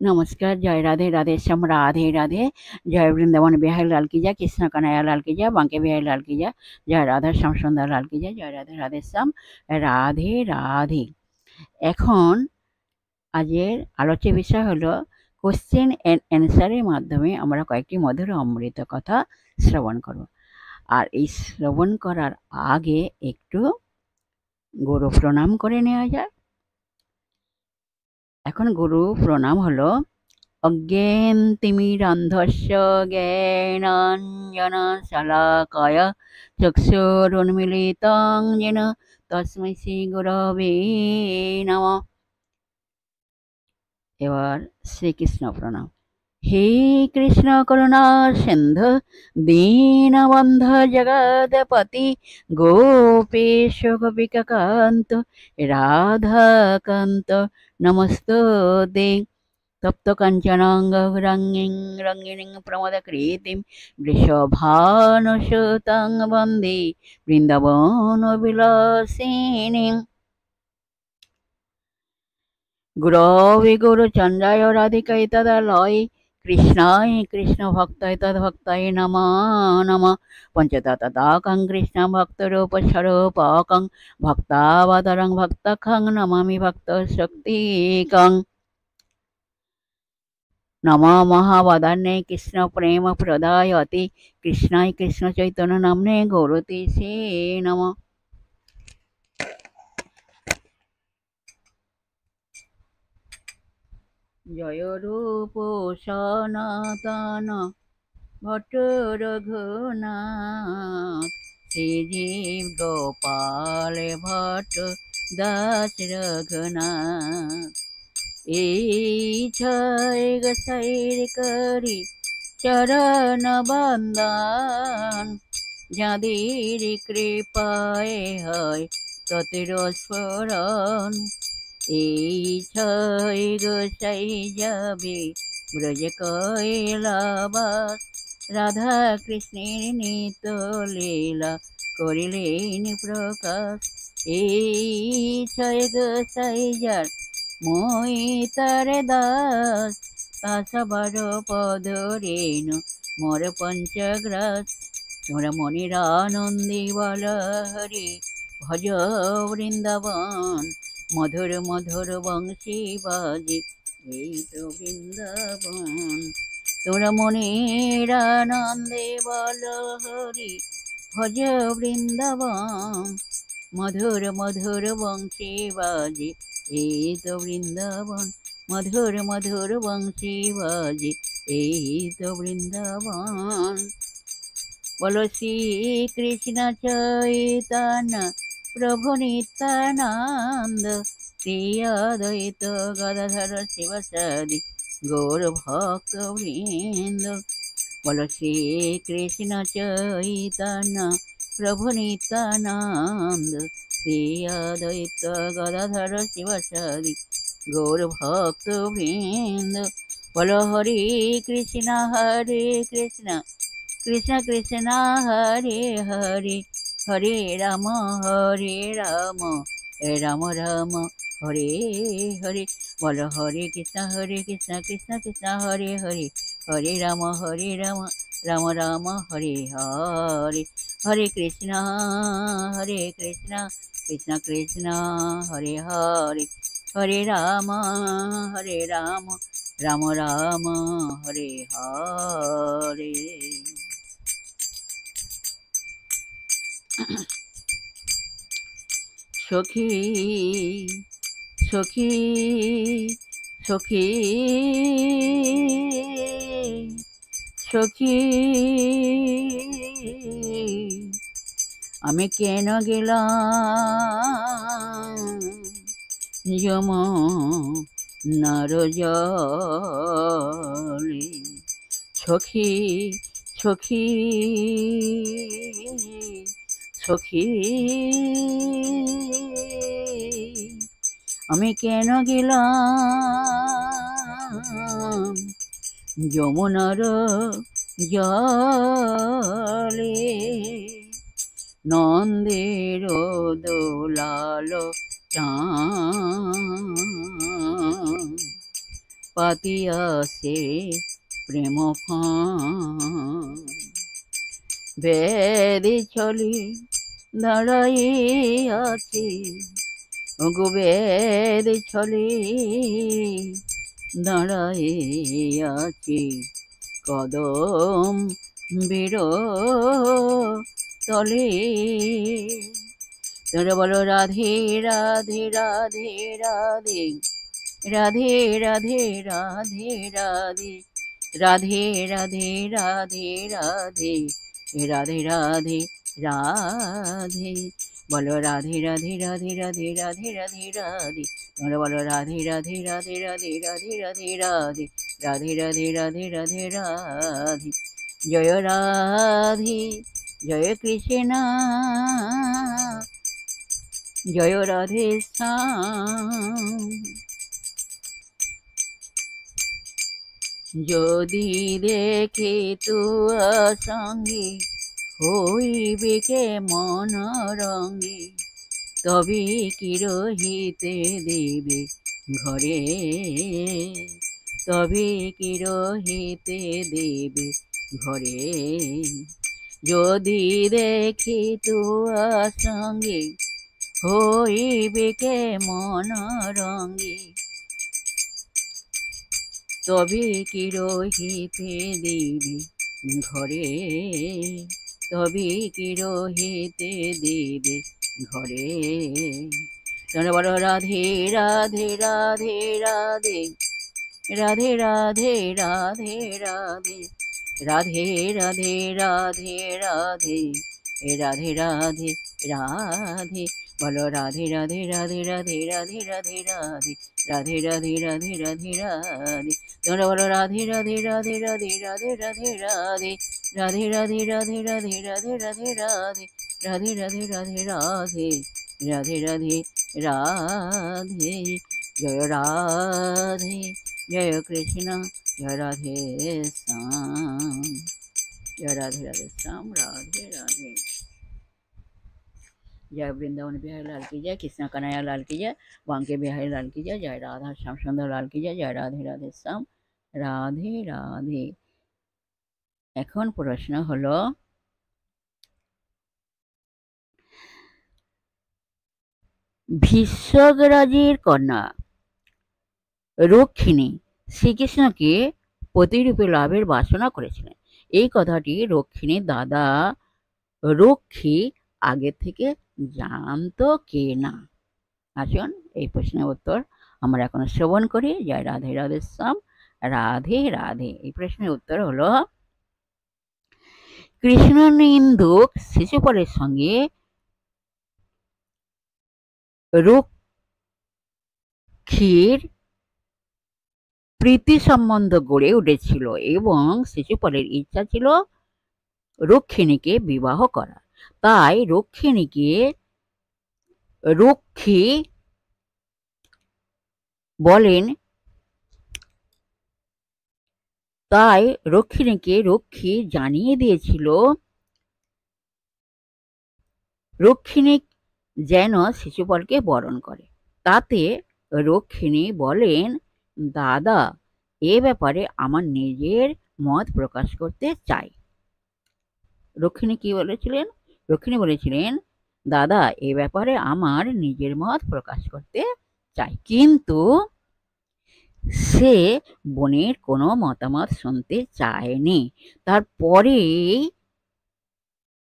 नमस्कार, जय राधे राधे श्याम राधे राधे। जय वृंदावन बिहारी लाल की जय, कृष्ण कन्हैया लाल की जय, बांके बिहारी लाल की जय, जय राधा श्याम सुंदर लाल की जय, जय राधे राधे শ্যাম রাধে রাধে। এখন আজের আলোচ্য বিষয় হলো কোশ্চেন এন্ড অ্যান্সারের মাধ্যমে আমরা কয়েকটি মধুর অমৃত কথা শ্রবণ করব। আর এই শ্রবণ করার আগে একটু গুরু প্রণাম করে নেওয়া যায়। এখন গুরু প্রণাম হলো অজ্ঞেন্তিমিরান্ধস্য জ্ঞানাঞ্জনশলাকায় চক্ষুरुन्मीलितं येन তস্मै শ্রীগুরবে নমঃ। এবার শ্রীকৃষ্ণ প্রণাম। হে কৃষ্ণ করুণা সিন্ধু দীনবন্ধু জগৎপতি গোপেশ গোপিকাকান্ত রাধাকান্ত নমস্তুতে। তপ্ত কাঞ্চনাং গৌরাঙ্গীং রঙ্গিণীং প্রমোদকৃতিং বৃষভানুসুতাং বন্দে বৃন্দাবনবিলাসিনীং। গুরবে গুরুচন্দ্রায় রাধিকায় তদালয়ে কৃষ্ণায় কৃষ্ণভক্তায় তদ্ভক্তায় নমো নমঃ। পঞ্চতত্ত্বাত্মকং কৃষ্ণং ভক্তরূপস্বরূপকং ভক্তাবতারং ভক্তখং নমামি ভক্তশক্তিকং। नमो महावदान्ये कृष्ण प्रेम प्रदायते कृष्णाय कृष्ण चैतन्य नाम्ने गौरतीसे नमः। जय रूप सनातन भट्ट रघुनाथ श्रीजीव गोपाल भट्ट दास रघुनाथ। इच्छाय गसैर करी चरण बंदन যাদের কৃপায় হয় ততের স্মরণ। এই ছয় গোসাই যাবে ব্রজ কৈলাবাস রাধা কৃষ্ণের নিত লীলা করিলেন প্রকাশ। এই ছয় গোসাই যার মই তার দাস তা সবার পদ রেণু মোর পঞ্চগ্রাস। তোমরা মনির আনন্দে বল হরি ভজ বৃন্দাবন মধুর মধুর বংশী বাজে এই তো বৃন্দাবন। তোমরা মনির আনন্দে বল হরি ভজ বৃন্দাবন মধুর মধুর বংশী বাজে এই তো বৃন্দাবন। মধুর মধুর বংশী বাজে এই তো বৃন্দাবন। বলো শ্রী কৃষ্ণ চৈতন্য প্রভু নিত্যানন্দ শ্রী অদ্বৈত গদাধর শিবসাদি গৌর ভক্ত বৃন্দ। বলো শ্রী কৃষ্ণ চৈতন্য প্রভু নিত্যানন্দ শ্রী অদ্বৈত গদাধর শিবসাদি গৌর ভক্ত বৃন্দ। বলো হরে কৃষ্ণ কৃষ্ণ কৃষ্ণ হরে হরে হরে রাম রাম রাম হরে হরে। বলো হরে কৃষ্ণ কৃষ্ণ কৃষ্ণ হরে হরে হরে রাম রাম রাম হরে হরে। হরে কৃষ্ণ কৃষ্ণ কৃষ্ণ হরে হরে হরে রাম রাম রাম হরে হরে। সখী সখী সখী সখী আমি কেন গেলাম যমুনার জলে। সখী সখী সখী আমি কেন গেলাম যমুনার জলে। নন্দের দোলাল চাঁদ পাতিয়াছে প্রেম ফান। বেদি ছলি দাঁড়াইয়াছি, ওগো বেদি ছলি দাঁড়াইয়াছি, কদম বীর তলে। তোর বলো রাধে রাধে রাধে রাধে, রাধে রাধে রাধে রাধে, রাধে রাধে রাধে রাধে, রাধে রাধে রাধে। বলো রাধে রাধে রাধে রাধে রাধে রাধে রাধে, তোমরা বলো রাধে রাধে রাধে রাধে রাধে রাধে রাধে, রাধে রাধে রাধে রাধে রাধে। জয় রাধে জয় কৃষ্ণ, জয় রাধে শ্যাম। যদি দেখে তুয়া সঙ্গে হইবে কে মন রঙ্গে, তবে কি রহিতে দেবে ঘরে, তবে কি রহিতে দেবে ঘরে। যদি দেখি তুয়া সঙ্গে হইবে কে মন রঙ্গে, তবে কি রহিতে দেবে ঘরে, তবে কি রহিতে দেবে ঘরে। তোমরা বলো রাধে রাধে রাধে রাধে, রাধে রাধে রাধে রাধে, রাধে রাধে রাধে রাধে, রাধে রাধে রাধে। বলো রাধে রাধে রাধে রাধে রাধে রাধে রাধে, রাধে রাধে রাধে রাধে রাধে। তোমরা বলো রাধে রাধে রাধে রাধে রাধে রাধে রাধে, রাধে রাধে রাধে রাধে রাধে রাধে রাধে, রাধে রাধে রাধে রাধে, রাধে রাধে রাধে। জয় রাধে জয় কৃষ্ণ, জয় রাধে শ্যাম, জয় রাধে রাধে শ্যাম, রাধে রাধে। जय वृंदावन बिहारी लाल की जय, कृष्ण कन्हैया लाल की जय, बांके बिहारी लाल की जय, जय राधा श्याम सुंदर लाल की जय, जय राधे राधे श्याम, রাধে রাধে। এখন প্রশ্ন হলো, ভীষ্মরাজের কন্যা রক্ষিণী শ্রীকৃষ্ণকে পতিরূপে লাভের বাসনা করেছিলেন। এই কথাটি রক্ষিণীর দাদা রক্ষী আগে থেকে জানতো কে না? আসুন এই প্রশ্নের উত্তর আমরা এখন শ্রবণ করি। জয় রাধে রাধে শ্যাম, রাধে রাধে। এই প্রশ্নের উত্তর হলো, কৃষ্ণ নিন্দুক শিশুপালের সঙ্গে রক্ষীর প্রীতি সম্বন্ধ গড়ে উঠেছিল এবং শিশুপালের ইচ্ছা ছিল রক্ষিণীকে বিবাহ করা। তাই রক্ষিণীকে রক্ষী বলেন, তাই রক্ষিণীকে রক্ষী জানিয়ে দিয়েছিল রক্ষিণী যেন শিশুপালকে বরণ করে। তাতে রক্ষিণী বলেন, দাদা এ ব্যাপারে আমার নিজের মত প্রকাশ করতে চাই। রক্ষিণী কি বলেছিলেন? রক্ষিণী বলেছিলেন, দাদা এ ব্যাপারে আমার নিজের মত প্রকাশ করতে চাই। কিন্তু সে বোনের কোনো মতামত শুনতে চায়নি। তারপরে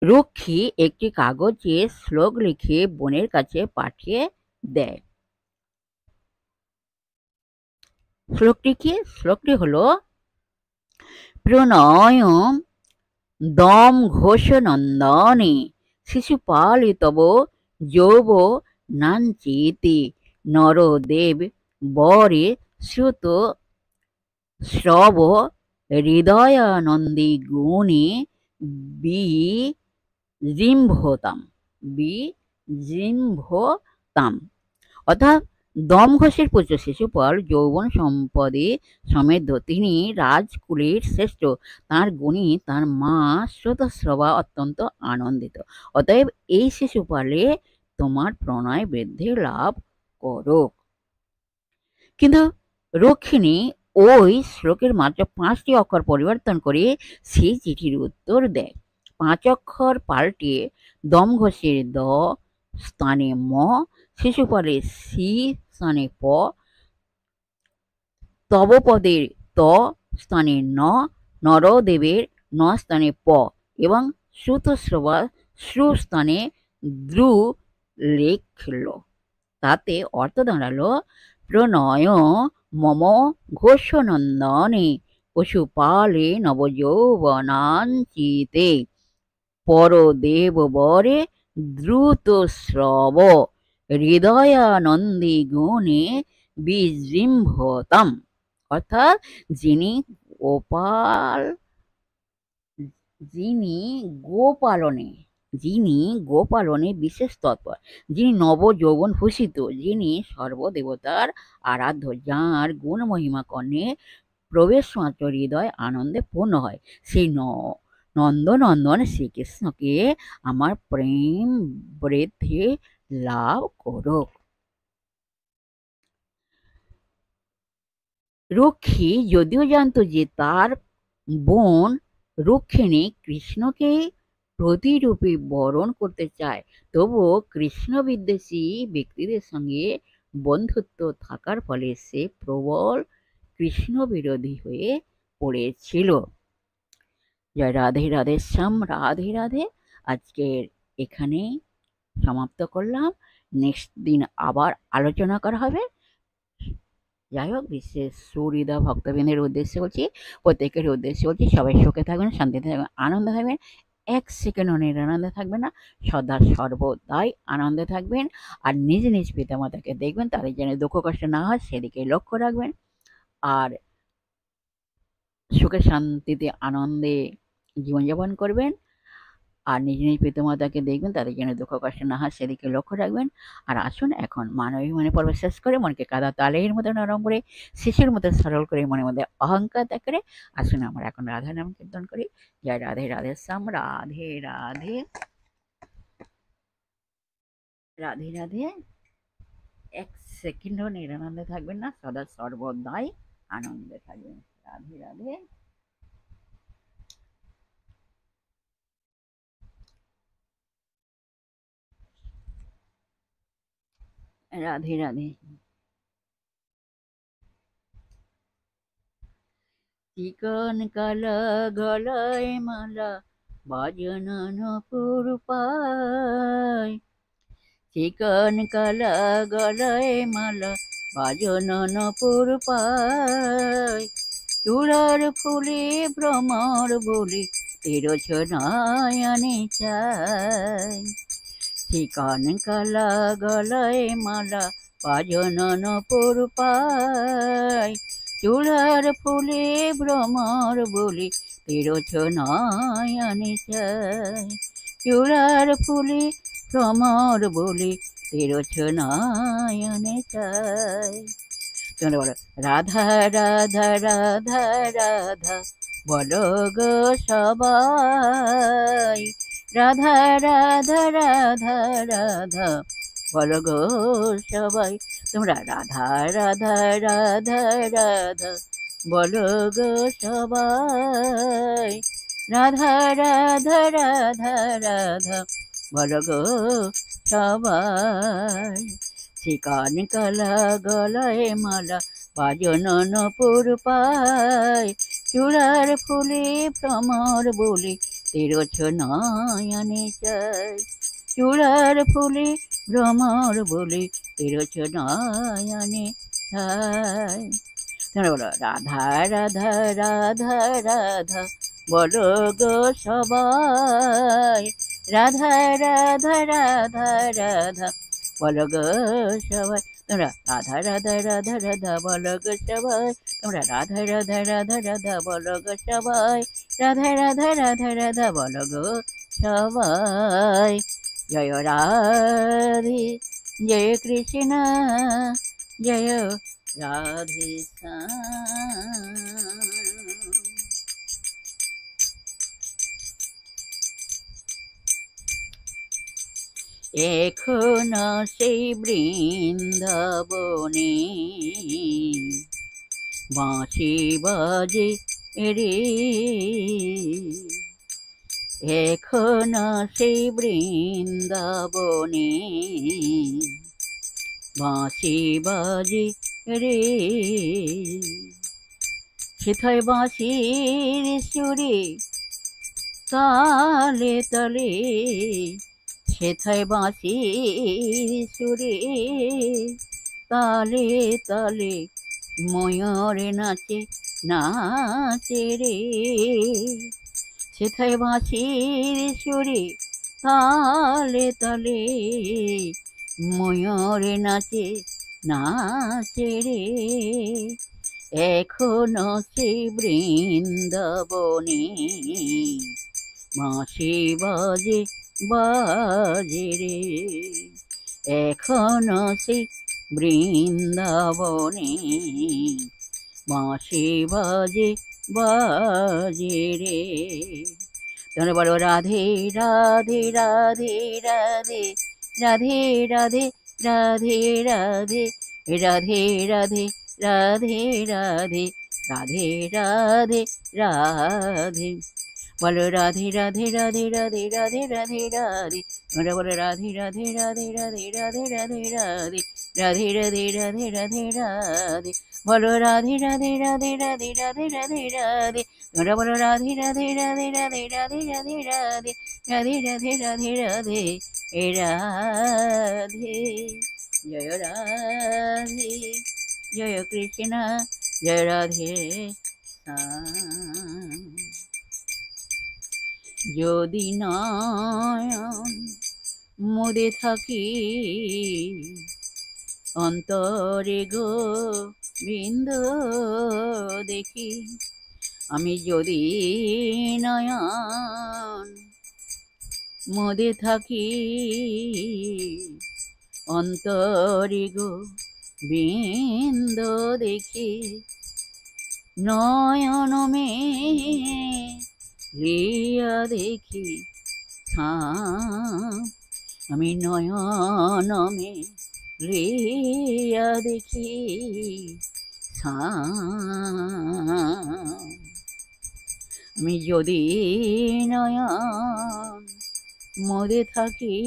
রক্ষী একটি কাগজে শ্লোক লিখে বোনের কাছে পাঠিয়ে দেয়। শ্লোকটি হলো, প্রণয় দম ঘোষ নন্দনে শিশুপালিতব যৌব নাঞ্চিতি নরদেব বরে শ্রুত শ্রব হৃদয়ানন্দী গুণে বিজৃম্ভতাম। অর্থাৎ দমঘোষের পুত্র শিশুপাল যৌবন সম্পদে সমৃদ্ধ, তিনি রাজকুলের শ্রেষ্ঠ, তাঁর গুণে তাঁর মা শ্রোতশ্রবা অত্যন্ত আনন্দিত। অতএব এই শিশুপালে তোমার প্রণয় বৃদ্ধি লাভ করো। কিন্তু রক্ষিণী ওই শ্লোকের মাত্র 5টি অক্ষর পরিবর্তন করে সেই চিঠির উত্তর দেয়। 5 অক্ষর পাল্টে দমঘোষের দ স্থানে ম, শিশুপালের সি স্থানে প, তবপদের ত স্থানে ন, নরদেবের ন স্থানে প এবং শ্রুতশ্রবা শ্রু স্থানে দ্রু লিখল। তাতে অর্থ দাঁড়ালো, প্রণয় মম ঘোষনন্দনে পশুপালে নবযৌবনাঞ্চিতে পরদেববরে দ্রুতস্রব হৃদয়ানন্দে গুণে বিজৃম্ভতাম। অর্থাৎ যিনি গোপাল যিনি গোপালনে যিনি গোপালনে বিশেষ তৎপর, যিনি নবযৌবন ভূষিত, যিনি সর্বদেবতার আরাধ্য, যাঁর গুণ মহিমা কর্ণে প্রবেশ মাত্র হৃদয় আনন্দে পূর্ণ হয়, সেই নন্দনন্দন শ্রীকৃষ্ণকে আমার প্রেম বৃদ্ধি লাভ করুক। রক্ষী যদিও জানত যে তার বোন রুক্মিণী কৃষ্ণকে প্রতিরূপে বরণ করতে চায়, তবুও কৃষ্ণ বিদ্বেষী ব্যক্তিদের সঙ্গে বন্ধুত্ব থাকার ফলে সে প্রবল কৃষ্ণ বিরোধী হয়ে পড়েছিল। জয় রাধে রাধে শ্যাম, রাধে রাধে। আজকের এখানেই সমাপ্ত করলাম। নেক্সট দিন আবার আলোচনা করা হবে। যাই হোক, বিশেষ সুহৃদয় ভক্তবৃন্দের উদ্দেশ্যে বলছি, প্রত্যেকের উদ্দেশ্যে বলছি, সবাই সুখে থাকবেন, শান্তিতে থাকবেন, আনন্দে থাকবেন, 1 সেকেন্ডও নিরানন্দে থাকবেন না, সদা সর্বদাই আনন্দে থাকবেন। আর নিজ নিজ পিতামাতাকে দেখবেন, তাদের যেন দুঃখ কষ্ট না হয় সেদিকে লক্ষ্য রাখবেন। আর সুখে শান্তিতে আনন্দে জীবনযাপন করবেন। আর নিজ নিজ পিতামাতাকে দেখবেন, তাদের যেন দুঃখ কষ্ট না হয় সেদিকে লক্ষ্য রাখবেন। আর আসুন এখন মানবী মনে পর্ব শেষ করে মনকে কাদা তালের মতো নরম করে, শিশুর মতো সরল করে, মনের মধ্যে অহংকার ত্যাগ করে আসুন আমরা এখন রাধা নাম কীর্তন করি। জয় রাধে রাধে শ্যাম, রাধে রাধে রাধে রাধে। 1 সেকেন্ডও নিরানন্দে থাকবেন না, সদা সর্বদাই আনন্দে থাকবেন। রাধে রাধে। রাধে রাধে। চিকন কালা গলায় মালা বাজনন পুরপায়, চিকন কালা গলায় মালা বাজনন পুরপায়, চূড়ার ফুলে ভ্রমর বলে তিরোছনায়নে চায়, চিকন কালা গলায় মালা বাজনন পুরপায়, চূড়ার ফুলে ভ্রমর বলে তিরোছনায়নে চায়, চূড়ার ফুলে ভ্রমর বলে তিরোছনায়নে চায়। তোমরা বলো রাধা রাধা রাধা রাধা, বলো গো সবাই, রাধা রাধা রাধা রাধা, বলো গো সবাই। তোমরা রাধা রাধা রাধা রাধা, বলো গো সবাই, রাধা রাধা রাধা রাধা, বলো গো সবাই। চিকন কালা গলায় মালা বাজনন পুরপায়, চূড়ার ফুলে ভ্রমর বলে তিরোছনায়নে চায়, চূড়ার ফুলে ভ্রমর বলে তিরোছনায়নে চায়। তোমরা বলো রাধা রাধা রাধা রাধা, বলো গো সবাই, রাধা রাধা রাধা রাধা, বলো গো সবাই। তোমরা রাধা রাধা রাধা রাধা, বলো গো সবাই, তোমরা রাধা রাধা রাধা রাধা, বলো গো সবাই, রাধা রাধা রাধা রাধা, বলো গো সবাই। জয় রাধে, জয় কৃষ্ণ, জয় রাধে শ্যাম। এখনো সেই বৃন্দাবনে বাঁশি বাজে রে এখনো সেই বৃন্দাবনে বাঁশি বাজে রে সেথায় বাঁশির সুরে তালে তালে সেথায় বাঁশির সুরে তালে তালে ময়ূর নাচে নাচে রে সেথায় বাঁশির সুরে তালে তালে ময়ূর নাচে নাচে রে এখনো সে বৃন্দাবনে বাঁশি বাজে বাজে রে এখনো সে বৃন্দাবনে বাঁশি বাজে বাজে রে তোমরা বলো রাধে রাধে রাধে রাধে রাধে রাধে রাধে রাধে রাধে রাধে রাধে রাধে রাধে রাধে রাধে বলো রাধে রাধে রাধে রাধে রাধে রাধে রাধে তোমরা বলো রাধে রাধে রাধে রাধে রাধে রাধে রাধে রাধে রাধে রাধে রাধে রাধে বলো রাধে রাধে রাধে রাধে রাধে রাধে রাধে তোমরা বলো রাধে রাধে রাধে রাধে রাধে রাধে রাধে রাধে রাধে রাধে রাধে এ রাধে জয় রাধে জয় কৃষ্ণ জয় রাধে যদি নয়ন মুদে থাকি অন্তরে গোবিন্দ দেখি আমি যদি নয়ন মুদে থাকি অন্তরে গোবিন্দ দেখি নয়ন মে লিয়া দেখি আমি নয়ন মে লিয়া দেখি আমি যদি নয়ন মদে থাকি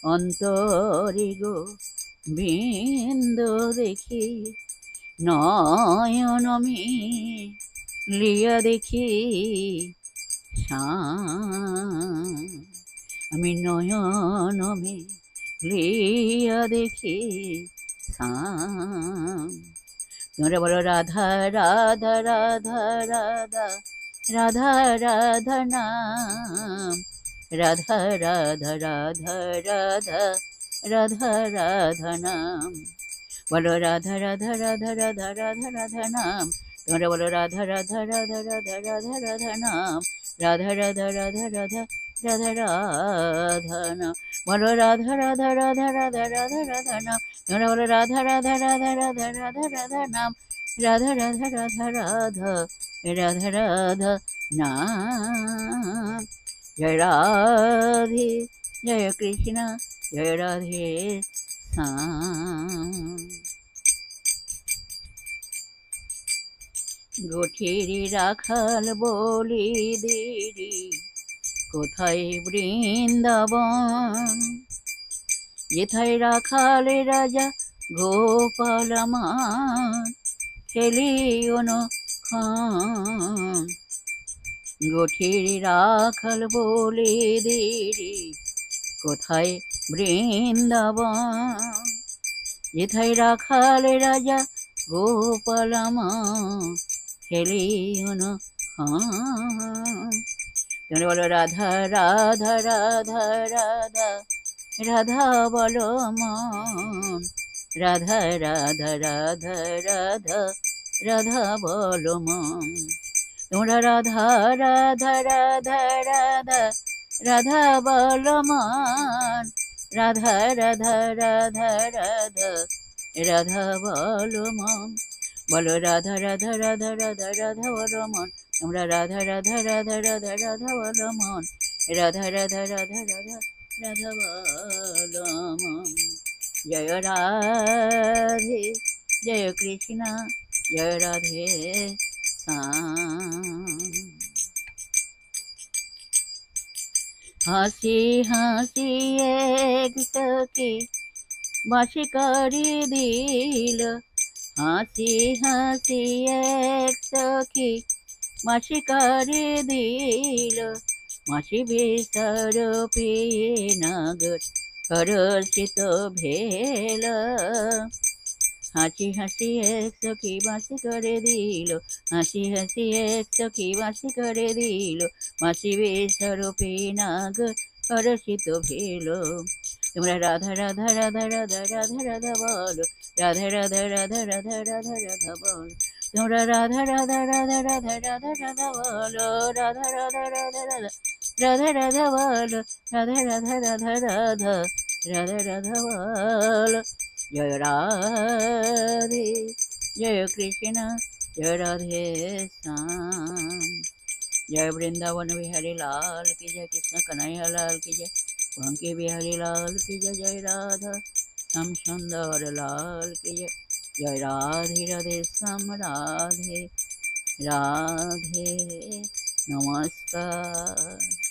অন্তরে গোবিন্দ দেখি নয়ন মে লিয়া দেখি আমি নয়ন মে লিয়া দেখি তোমরা বলো রাধা রাধা রাধা রাধা রাধা রাধা নাম রাধা রাধা রাধা রাধা রাধা রাধা নাম বলো রাধা রাধা রাধা রাধা রাধা রাধা নাম তোমরা বলো রাধা রাধা রাধা রাধা রাধা রাধা নাম রাধা রাধা রাধা রাধা রাধা রাধা নাম বলো রাধা রাধা রাধা রাধা রাধা রাধা নাম তোমরা বলো রাধা রাধা রাধা রাধা রাধা রাধা নাম রাধা রাধা রাধা রাধা রাধা রাধা নাম জয় রাধে জয় কৃষ্ণ জয় রাধে গোঠেরি রাখাল বলি দেরি কোথায় বৃন্দাবন যেথায় রাখালে রাজা গোপাল আমার খেলিও খান গোঠেরি রাখাল বলি দেরি কোথায় বৃন্দাবন যেথায় রাখালে রাজা গোপাল আমার খেলিও খান তোমরা বলো রাধা রাধা রাধা রাধা রাধা বলো মন রাধা রাধা রাধা রাধা রাধা বলো মন তোমরা রাধা রাধা রাধা রাধা রাধা বলো মন রাধা রাধা রাধা রাধা রাধা বলো মন বলো রাধা রাধা রাধা রাধা রাধা বলো মন তোমরা রাধা রাধা রাধা রাধা রাধা বলো মন রাধা রাধা রাধা রাধা রাধা বলো মন জয় রাধে জয় কৃষ্ণ जय राधे श्याम। হাসি হাসি এক সখী বাঁশি করে দিল, হাসি হাসি এক সখী বাঁশি করে দিল, মাসি বেসার পেয়ে নাগর হরষিত ভেল। হাসি হাসি এক সখী বাঁশি করে দিল, হাসি হাসি এক সখী বাঁশি করে দিল, মাসি বেসার পেয়ে নাগর হরষিত ভেল। তোমরা রাধা রাধা রাধা রাধা রাধা রাধা বলো, রাধা রাধা রাধা রাধা রাধা রাধা বলো। তোমরা রাধা রাধা রাধা রাধা রাধা রাধা বলো, রাধা রাধা রাধা রাধা রাধা রাধা বলো, রাধা রাধা রাধা রাধা রাধা রাধা বলো। জয় রাধে জয় কৃষ্ণ जय राधे श्याम। जय वृंदावन बिहारी लाल की जय, कृष्ण कन्हैया लाल की जय, बांके बिहारी लाल की जय। जय राधा श्याम सुंदर लाल की जय। जय राधे राधे श्याम राधे राधे नमस्कार।